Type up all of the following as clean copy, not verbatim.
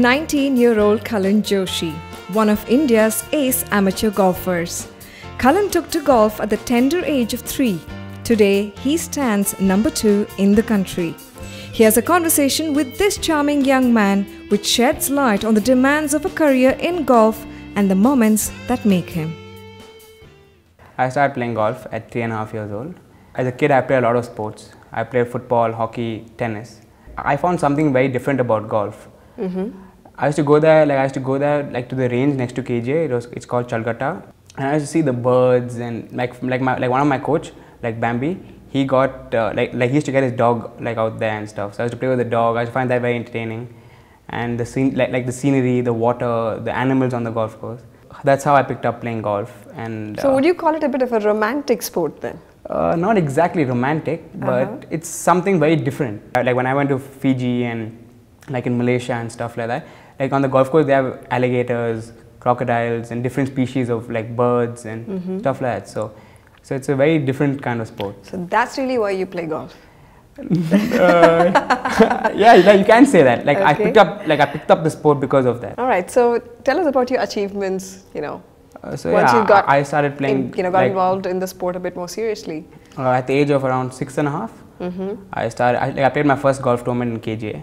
19-year-old Kalan Joshi, one of India's ace amateur golfers. Kalan took to golf at the tender age of 3. Today, he stands number 2 in the country. Here's a conversation with this charming young man which sheds light on the demands of a career in golf and the moments that make him. I started playing golf at 3.5 years old. As a kid, I played a lot of sports. I played football, hockey, tennis. I found something very different about golf. I used to go there, to the range next to KJ. It's called chal. And I used to see the birds and like one of my coach, like Bambi, he got he used to get his dog out there and stuff. So I used to play with the dog. I used to find that very entertaining. And the scene, the scenery, the water, the animals on the golf course. That's how I picked up playing golf. And so would you call it a bit of a romantic sport then? Not exactly romantic, but it's something very different. Like when I went to Fiji and like in Malaysia and stuff like that, like on the golf course they have alligators, crocodiles and different species of like birds and stuff like that. So it's a very different kind of sport. So that's really why you play golf? Yeah, you can say that. Like I picked up the sport because of that. All right. So tell us about your achievements. Once yeah, you got I started playing. Got involved in the sport a bit more seriously. At the age of around 6.5, I played my first golf tournament in KJ,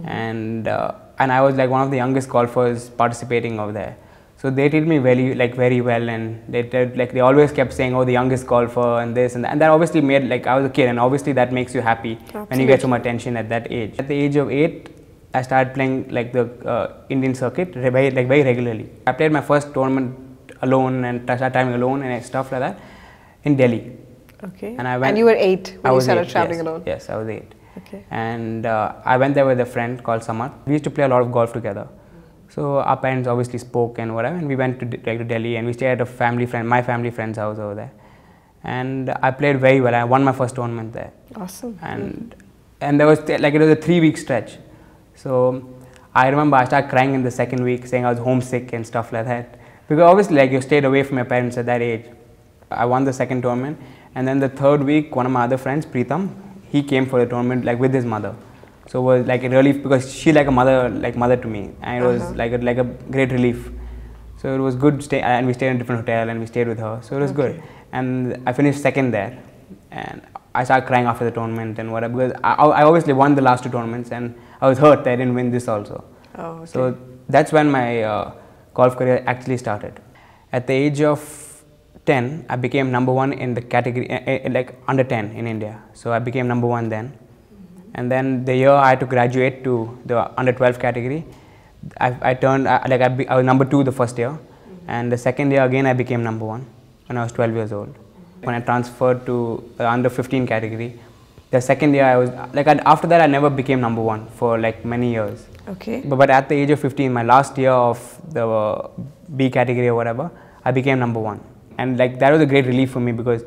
and I was like one of the youngest golfers participating over there. So they treated me very well, and they always kept saying, "Oh, the youngest golfer," and this and that. And that obviously made I was a kid, and obviously that makes you happy when you get some attention at that age. At the age of 8, I started playing the Indian circuit very regularly. I played my first tournament alone and started traveling alone and stuff like that in Delhi. Okay. And you were 8 when you started traveling yes, alone? Yes, I was 8. Okay. And I went there with a friend called Samar. We used to play a lot of golf together. So our parents obviously spoke and whatever, and we went to Delhi and we stayed at my family friend's house over there. And I played very well. I won my first tournament there. Awesome. And there was it was a 3-week stretch. So I remember I started crying in the second week, saying I was homesick and stuff like that. Because obviously you stayed away from your parents at that age. I won the second tournament, and then the third week, one of my other friends, Preetham, he came for the tournament with his mother. So it was a relief because she's like a mother to me, and it was like a great relief. So it was good and we stayed in a different hotel and we stayed with her. So it was good, and I finished second there, and I started crying after the tournament and whatever because I obviously won the last 2 tournaments and I was hurt that I didn't win this also. Oh, okay. So that's when my golf career actually started. At the age of 10, I became number 1 in the category, under 10 in India. So I became number 1 then. And then the year I had to graduate to the under 12 category, I was number 2 the first year. And the second year again I became number 1 when I was 12 years old. When I transferred to the under 15 category, the second year I was, after that I never became number 1 for many years. Okay. But at the age of 15, my last year of the B category or whatever, I became number 1. And that was a great relief for me because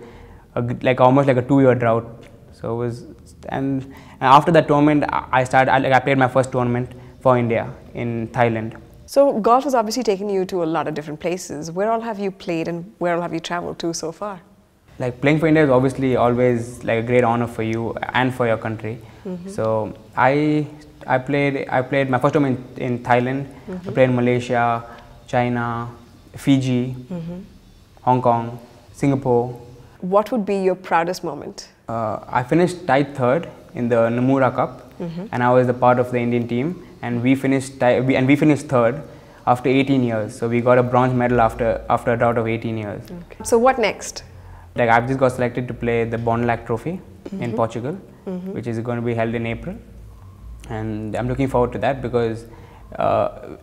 almost a 2-year drought. So it was, and after that tournament, I played my first tournament for India in Thailand. So golf has obviously taken you to a lot of different places. Where all have you played and where all have you traveled to so far? Playing for India is obviously always a great honor for you and for your country. So I played my first tournament in Thailand. I played in Malaysia, China, Fiji, Hong Kong, Singapore. What would be your proudest moment? I finished tied 3rd in the Nomura Cup, and I was a part of the Indian team. And we finished 3rd after 18 years. So we got a bronze medal after a drought of 18 years. Okay. So what next? I've just got selected to play the Bonlac Trophy in Portugal, which is going to be held in April. And I'm looking forward to that because I'm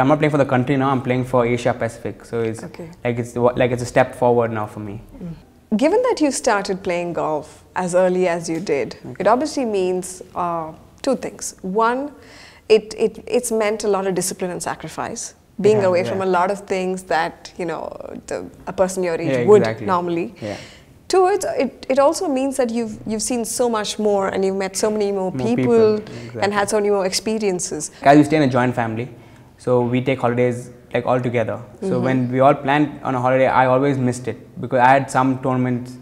not playing for the country now, I'm playing for Asia Pacific. So it's it's a step forward now for me. Given that you started playing golf as early as you did, it obviously means 2 things. One, it's meant a lot of discipline and sacrifice, being away from a lot of things that a person your age would normally. Yeah. 2, it also means that you've seen so much more and you've met so many more people and had so many more experiences. As we stay in a joint family, so we take holidays all together. So when we all planned on a holiday, I always missed it because I had some tournaments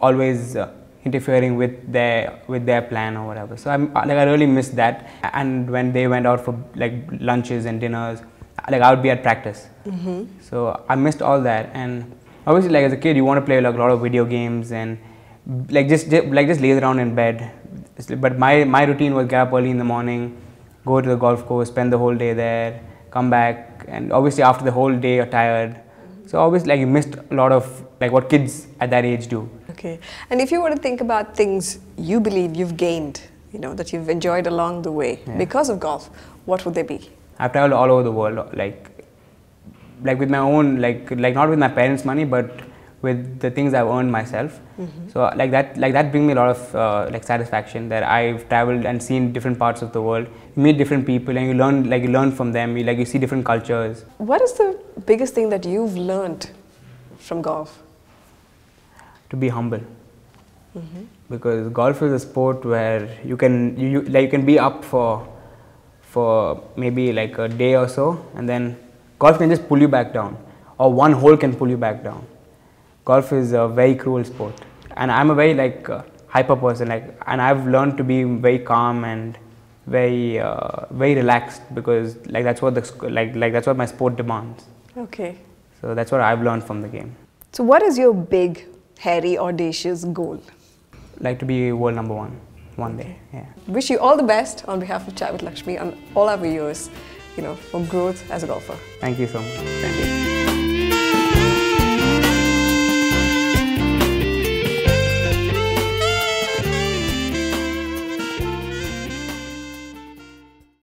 always interfering with their plan or whatever. So I really missed that. And when they went out for like lunches and dinners, like I would be at practice. So I missed all that. And obviously, like as a kid, you want to play like a lot of video games and like just laze around in bed. But my routine was get up early in the morning, go to the golf course, spend the whole day there, come back, and obviously after the whole day you're tired. So obviously, like you missed a lot of like what kids at that age do. Okay. And if you were to think about things you believe you've gained, you know, that you've enjoyed along the way because of golf, what would they be? I've traveled all over the world, like with my own, like not with my parents' money, but with the things I've earned myself. So like that brings me a lot of like satisfaction that I've traveled and seen different parts of the world. You meet different people and you learn from them. You see different cultures. What is the biggest thing that you've learned from golf? To be humble. Because golf is a sport where you can be up for maybe like a day or so, and then golf can just pull you back down, or one hole can pull you back down. Golf is a very cruel sport, and I'm a very like hyper person, and I've learned to be very calm and very relaxed, because like that's what that's what my sport demands. Okay. So that's what I've learned from the game. So what is your big, hairy, audacious goal? Like to be world number one day. Yeah. Wish you all the best on behalf of Chat with Lakshmi and all our viewers, you know, for growth as a golfer. Thank you so much. Thank you.